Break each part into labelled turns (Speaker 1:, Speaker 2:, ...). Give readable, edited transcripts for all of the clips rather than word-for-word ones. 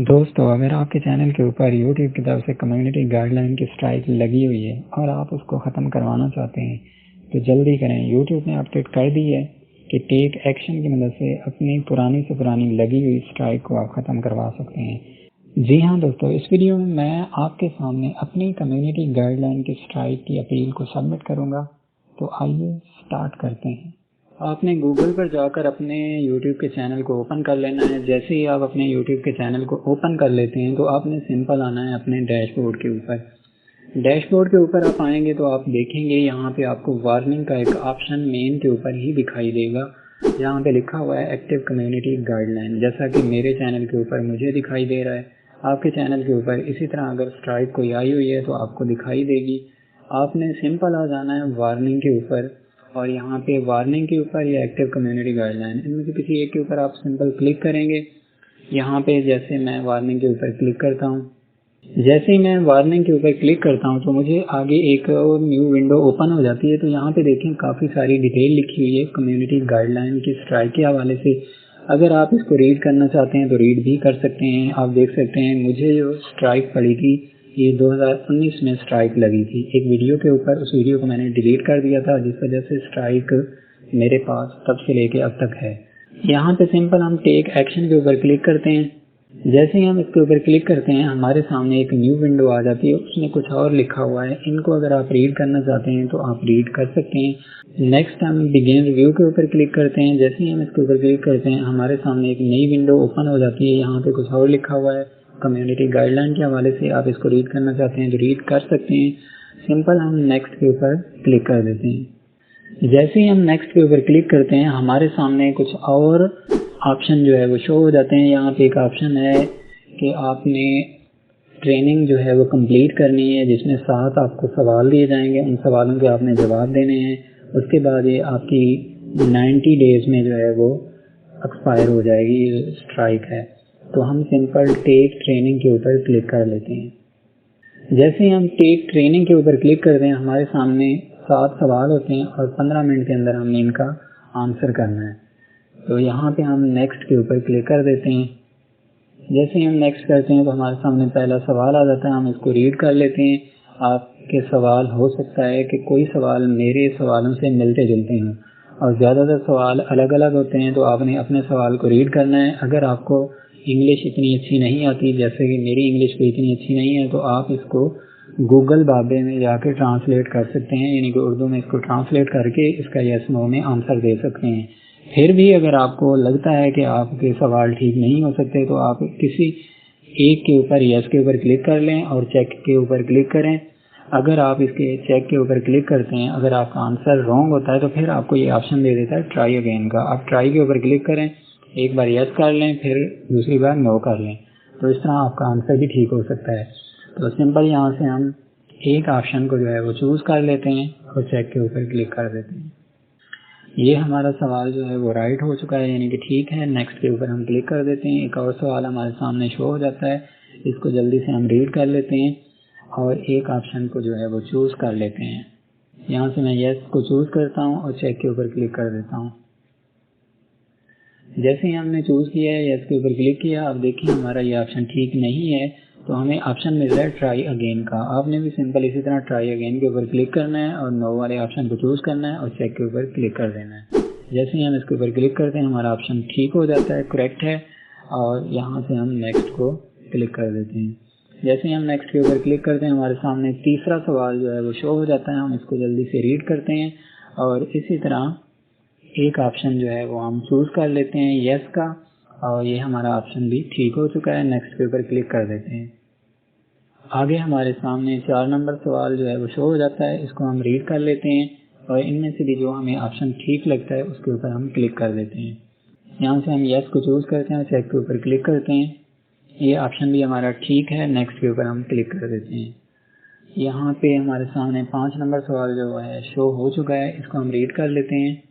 Speaker 1: दोस्तों, अगर आपके चैनल के ऊपर यूट्यूब की तरफ से कम्युनिटी गाइडलाइन की स्ट्राइक लगी हुई है और आप उसको ख़त्म करवाना चाहते हैं तो जल्दी करें। यूट्यूब ने अपडेट कर दी है कि टेक एक्शन की मदद से अपनी पुरानी से पुरानी लगी हुई स्ट्राइक को आप ख़त्म करवा सकते हैं। जी हाँ दोस्तों, इस वीडियो में मैं आपके सामने अपनी कम्युनिटी गाइडलाइन की स्ट्राइक की अपील को सबमिट करूँगा। तो आइए स्टार्ट करते हैं। आपने गूगल पर जाकर अपने YouTube के चैनल को ओपन कर लेना है। जैसे ही आप अपने YouTube के चैनल को ओपन कर लेते हैं तो आपने सिंपल आना है अपने डैशबोर्ड के ऊपर। डैशबोर्ड के ऊपर आप आएंगे तो आप देखेंगे यहाँ पे आपको वार्निंग का एक ऑप्शन मेन के ऊपर ही दिखाई देगा। यहाँ पे लिखा हुआ है एक्टिव कम्युनिटी गाइडलाइन, जैसा कि मेरे चैनल के ऊपर मुझे दिखाई दे रहा है। आपके चैनल के ऊपर इसी तरह अगर स्ट्राइक कोई आई हुई है तो आपको दिखाई देगी। आपने सिंपल आ जाना है वार्निंग के ऊपर और यहाँ पे वार्निंग के ऊपर या एक्टिव कम्युनिटी गाइडलाइन, इनमें से किसी एक के ऊपर आप सिंपल क्लिक करेंगे। यहाँ पे जैसे मैं वार्निंग के ऊपर क्लिक करता हूँ, जैसे ही मैं वार्निंग के ऊपर क्लिक करता हूँ तो मुझे आगे एक और न्यू विंडो ओपन हो जाती है। तो यहाँ पे देखें काफ़ी सारी डिटेल लिखी हुई है कम्युनिटी गाइडलाइन की स्ट्राइक के हवाले से। अगर आप इसको रीड करना चाहते हैं तो रीड भी कर सकते हैं। आप देख सकते हैं मुझे जो स्ट्राइक पड़ी थी ये 2019 में स्ट्राइक लगी थी एक वीडियो के ऊपर। उस वीडियो को मैंने डिलीट कर दिया था जिस वजह से स्ट्राइक मेरे पास तब से लेके अब तक है। यहाँ पे सिंपल हम टेक एक्शन के ऊपर क्लिक करते हैं। जैसे ही हम इसके ऊपर क्लिक करते हैं हमारे सामने एक न्यू विंडो आ जाती है, उसमें कुछ और लिखा हुआ है। इनको अगर आप रीड करना चाहते हैं तो आप रीड कर सकते हैं। नेक्स्ट हम बिगिन रिव्यू के ऊपर क्लिक करते हैं। जैसे ही हम इसके ऊपर क्लिक करते हैं हमारे सामने एक नई विंडो ओपन हो जाती है। यहाँ पे कुछ और लिखा हुआ है कम्युनिटी गाइडलाइन के हवाले से। आप इसको रीड करना चाहते हैं तो रीड कर सकते हैं। सिंपल हम नेक्स्ट के ऊपर क्लिक कर देते हैं। जैसे ही हम नेक्स्ट के ऊपर क्लिक करते हैं हमारे सामने कुछ और ऑप्शन जो है वो शो हो जाते हैं। यहाँ पे एक ऑप्शन है कि आपने ट्रेनिंग जो है वो कंप्लीट करनी है, जिसमें 7 आपको सवाल दिए जाएंगे। उन सवालों के आपने जवाब देने हैं। उसके बाद ये आपकी 90 डेज में जो है वो एक्सपायर हो जाएगी, ये स्ट्राइक है। तो हम सिंपल टेक ट्रेनिंग के ऊपर क्लिक कर लेते हैं। जैसे ही हम टेक ट्रेनिंग के ऊपर क्लिक करते हैं हमारे सामने 7 सवाल होते हैं और 15 मिनट के अंदर हमने इनका आंसर करना है। तो यहाँ पे हम नेक्स्ट के ऊपर क्लिक कर देते हैं। जैसे ही हम नेक्स्ट करते हैं तो हमारे सामने पहला सवाल आ जाता है। हम इसको रीड कर लेते हैं। आपके सवाल हो सकता है कि कोई सवाल मेरे सवालों से मिलते जुलते हों और ज़्यादातर सवाल अलग अलग होते हैं, तो आपने अपने सवाल को रीड करना है। अगर आपको इंग्लिश इतनी अच्छी नहीं आती, जैसे कि मेरी इंग्लिश भी इतनी अच्छी नहीं है, तो आप इसको गूगल बाबे में जाकर ट्रांसलेट कर सकते हैं, यानी कि उर्दू में इसको ट्रांसलेट करके इसका यस नो में आंसर दे सकते हैं। फिर भी अगर आपको लगता है कि आपके सवाल ठीक नहीं हो सकते तो आप किसी एक के ऊपर यस के ऊपर क्लिक कर लें और चेक के ऊपर क्लिक करें। अगर आप इसके चेक के ऊपर क्लिक करते हैं, अगर आपका आंसर रॉन्ग होता है तो फिर आपको ये ऑप्शन दे देता है ट्राई अगेन का। आप ट्राई के ऊपर क्लिक करें, एक बार यस कर लें, फिर दूसरी बार नो कर लें, तो इस तरह आपका आंसर भी ठीक हो सकता है। तो सिंपल यहाँ से हम एक ऑप्शन को जो है वो चूज़ कर लेते हैं और चेक के ऊपर क्लिक कर देते हैं। ये हमारा सवाल जो है वो राइट हो चुका है, यानी कि ठीक है। नेक्स्ट के ऊपर हम क्लिक कर देते हैं। एक और सवाल हमारे सामने शो हो जाता है, इसको जल्दी से हम रीड कर लेते हैं और एक ऑप्शन को जो है वो चूज़ कर लेते हैं। यहाँ से मैं यस को चूज़ करता हूँ और चेक के ऊपर क्लिक कर देता हूँ। जैसे ही हमने चूज़ किया है, यस के ऊपर क्लिक किया, अब देखिए हमारा ये ऑप्शन ठीक नहीं है तो हमें ऑप्शन मिल रहा है ट्राई अगेन का। आपने भी सिंपल इसी तरह ट्राई अगेन के ऊपर क्लिक करना है और नो वाले ऑप्शन को चूज़ करना है और चेक के ऊपर क्लिक कर देना है। जैसे ही हम इसके ऊपर क्लिक करते हैं हमारा ऑप्शन ठीक हो जाता है, करेक्ट है, और यहाँ से हम नेक्स्ट को क्लिक कर देते हैं। जैसे ही हम नेक्स्ट के ऊपर क्लिक करते हैं हमारे सामने तीसरा सवाल जो है वो शो हो जाता है। हम इसको जल्दी से रीड करते हैं और इसी तरह एक ऑप्शन जो है वो हम चूज़ कर लेते हैं यस का, और ये हमारा ऑप्शन भी ठीक हो चुका है। नेक्स्ट के ऊपर क्लिक कर देते हैं। आगे हमारे सामने 4 नंबर सवाल जो है वो शो हो जाता है, इसको हम रीड कर लेते हैं और इनमें से भी जो हमें ऑप्शन ठीक लगता है उसके ऊपर हम क्लिक कर देते हैं। यहाँ से हम यस को चूज़ करते हैं और चेक के ऊपर क्लिक करते हैं। ये ऑप्शन भी हमारा ठीक है। नेक्स्ट के ऊपर हम क्लिक कर देते हैं। यहाँ पे हमारे सामने 5 नंबर सवाल जो है शो हो चुका है, इसको हम रीड कर लेते हैं।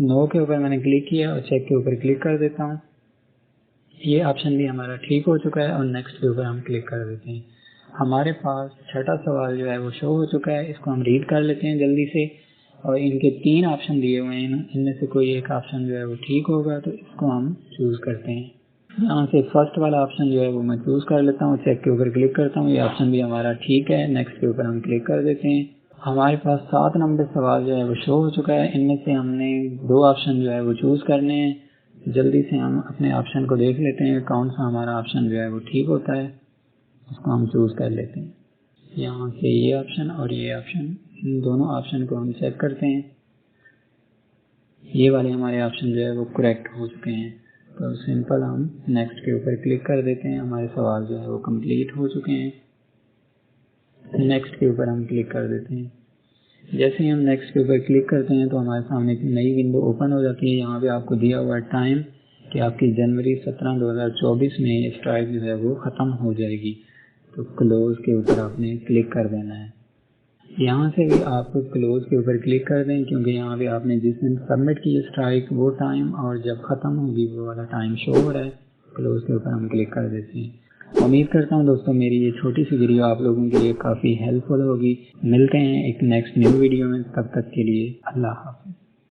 Speaker 1: नो के ऊपर मैंने क्लिक किया और चेक के ऊपर क्लिक कर देता हूँ। ये ऑप्शन भी हमारा ठीक हो चुका है और नेक्स्ट के ऊपर हम क्लिक कर देते हैं। हमारे पास छठा सवाल जो है वो शो हो चुका है, इसको हम रीड कर लेते हैं जल्दी से। और इनके 3 ऑप्शन दिए हुए हैं, इनमें से कोई एक ऑप्शन जो है वो ठीक होगा तो इसको हम चूज़ करते हैं। यहाँ से फर्स्ट वाला ऑप्शन जो है वो मैं चूज़ कर लेता हूँ, चेक के ऊपर क्लिक करता हूँ, ये ऑप्शन भी हमारा ठीक है। नेक्स्ट के ऊपर हम क्लिक कर देते हैं। हमारे पास 7 नंबर सवाल जो है वो शो हो चुका है। इनमें से हमने 2 ऑप्शन जो है वो चूज़ करने हैं। जल्दी से हम अपने ऑप्शन को देख लेते हैं कौन सा हमारा ऑप्शन जो है वो ठीक होता है, उसको हम चूज़ कर लेते हैं। यहाँ से ये ऑप्शन और ये ऑप्शन, इन दोनों ऑप्शन को हम चेक करते हैं। ये वाले हमारे ऑप्शन जो है वो करेक्ट हो चुके हैं, तो सिंपल हम नेक्स्ट के ऊपर क्लिक कर देते हैं। हमारे सवाल जो है वो कंप्लीट हो चुके हैं। नेक्स्ट के ऊपर हम क्लिक कर देते हैं। जैसे ही हम नेक्स्ट के ऊपर क्लिक करते हैं तो हमारे सामने एक नई विंडो ओपन हो जाती है। यहाँ पे आपको दिया हुआ टाइम कि आपकी जनवरी 17, 2024 में ये स्ट्राइक जो है वो ख़त्म हो जाएगी। तो क्लोज़ के ऊपर आपने क्लिक कर देना है। यहाँ से भी आप क्लोज़ के ऊपर क्लिक कर दें, क्योंकि यहाँ पे आपने जिस दिन सबमिट की स्ट्राइक वो टाइम और जब ख़त्म होगी वो वाला टाइम शो हो रहा है। क्लोज़ के ऊपर हम क्लिक कर देते हैं। उम्मीद करता हूँ दोस्तों मेरी ये छोटी सी वीडियो आप लोगों के लिए काफ़ी हेल्पफुल होगी। मिलते हैं एक नेक्स्ट न्यू वीडियो में, तब तक के लिए अल्लाह हाफ़िज़।